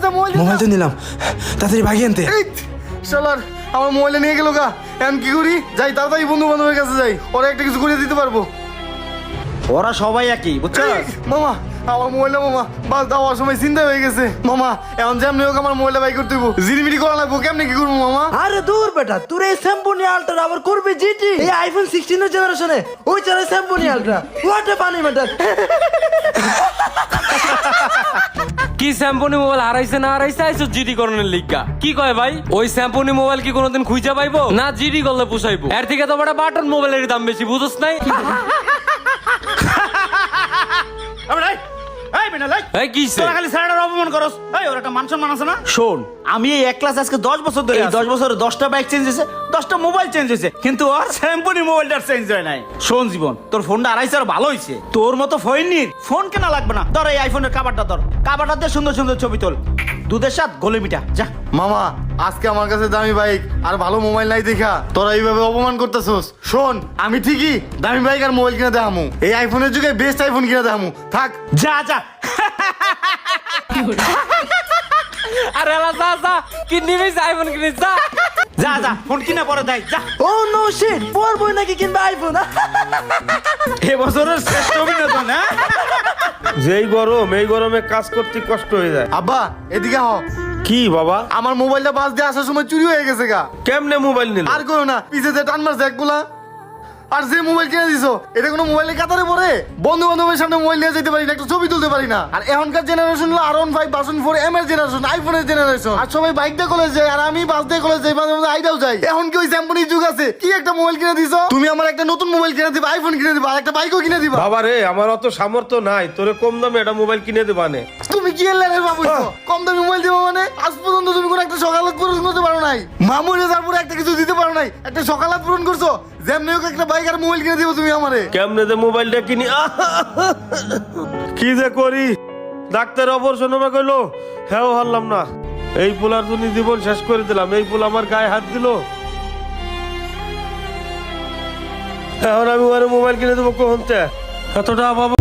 যা মোবাইল তো নিলাম, তাড়াতাড়ি ভাগি আনতে। শালার আমার মোবাইলে নিয়ে গেল গা, এখন কি করি? যাই তাড়াতাড়ি বন্ধু বান্ধবের কাছে যাই, ওরা একটা কিছু করে দিতে পারবো। ওরা সবাই একই, বুঝছো? মামা আমার মোবাইলটা মামা বাস দেওয়ার সময় চিন্তা হয়ে গেছে মামা, এখন যেমনি হোক আমার মোবাইলটা বাই করতে হইব, জিরিমিরি করা লাগবো, কেমনি কি করবো মামা? আরে দূর বেটা, তোর এই স্যাম্পনি আলট্রা আবার করবে জিটি এই আইফোন 16 জেনারেশনে, ওই চারে স্যাম্পনি ultra, what a funny matter. কি স্যাম্পনি মোবাইল হারাইছে না হারাইছে আইছো জিডি করণের লিগা? কি কয় ভাই, ওই স্যাম্পনি মোবাইল কি কোনোদিন খুঁজে পাইবো না? জিডি করলে পোষাইবো? এর থেকে তো বড় বাটন মোবাইলের দাম বেশি, বুঝছ নাই? শোন, আমি এই এক ক্লাস আজকে 10 বছর ধরে, 10 বছরে 10টা বাইক চেঞ্জ হয়েছে, 10টা মোবাইল চেঞ্জ হয়েছে, কিন্তু ওর স্যাম্পনি মোবাইলটা চেঞ্জ হয় নাই। শোন জীবন, তোর ফোনটা আড়াইছে আর ভালো হয়েছে, তোর মতো ফোন কেনা লাগবে না। ধর এই আইফোনের কাভারটা ধর, কাভারটা দিয়ে সুন্দর সুন্দর ছবি তোল, দুধের সাথে গলে মিটা যা। মামা আজকে আমার কাছে দামি বাইক আর ভালো মোবাইল নাই দেখা তোরা এইভাবে অপমান করতেছস। শোন, আমি ঠিকই দামি বাইক আর মোবাইল কিনে দেখামু, এই আইফোনের যুগে বেস্ট আইফোন কিনে দেখামু। থাক যা যা। আরে আলা যা যা, কি নিবিস আইফোন কিনিস যা যা যা, ফোন কিনা পরে দেয় যা। ও নো শিট, পরবই নাকি কিনবে আইফোন? এবছরের শ্রেষ্ঠ অভিনেতা না? যেই গরম, এই গরমে কাজ করতে কষ্ট হয়ে যায়। আব্বা এদিকে হ। কি বাবা? আমার মোবাইলটা বাস দিয়ে আসার সময় চুরি হয়ে গেছে গা। কেমনে মোবাইল নিল? আর করো না, পিছে যে টান মারছে একগুলা। আর যে মোবাইল কিনে দিছো এটা কোনো মোবাইলের কাতারে পড়ে? বন্ধু বান্ধবের সামনে মোবাইল নিয়ে যেতে পারি না, একটা ছবি তুলতে পারি না। আর এখনকার জেনারেশন হলো R15 ভার্সন 4 M এর জেনারেশন, আইফোনের জেনারেশন। আর সবাই বাইক দিয়ে কলেজ যায় আর আমি বাস দিয়ে কলেজ যাই, মাঝে মাঝে আইডাও যাই। এখন কি ওই স্যাম্পনির যুগ আছে? কি একটা মোবাইল কিনে দিছো তুমি, আমার একটা নতুন মোবাইল কিনে দিবা, আইফোন কিনে দিবা, আর একটা বাইকও কিনে দিবা। বাবা রে, আমার অত সামর্থ্য নাই তোরে কম দামে একটা মোবাইল কিনে দেবানে। তুমি কি এর লেভেল ভাবছো? কম দামি মোবাইল দিবা মানে? আজ পর্যন্ত তুমি কোনো একটা সকালাত পূরণ করতে পারো নাই, মামুরে তারপরে একটা কিছু দিতে পারো নাই, একটা সকালাত পূরণ করছো। যেমনি হোক একটা বাইক আর মোবাইল কিনে দিবো তুমি আমারে। কেমনে যে মোবাইলটা কিনি, কি যে করি। ডাক্তার অপারেশন হবে কইলো, হ্যাঁ হারলাম না। এই পোলার জন্য জীবন শেষ করে দিলাম, এই পোলা আমার গায়ে হাত দিল। এখন আমি ওর মোবাইল কিনে দেবো কখন? এতটা বাবা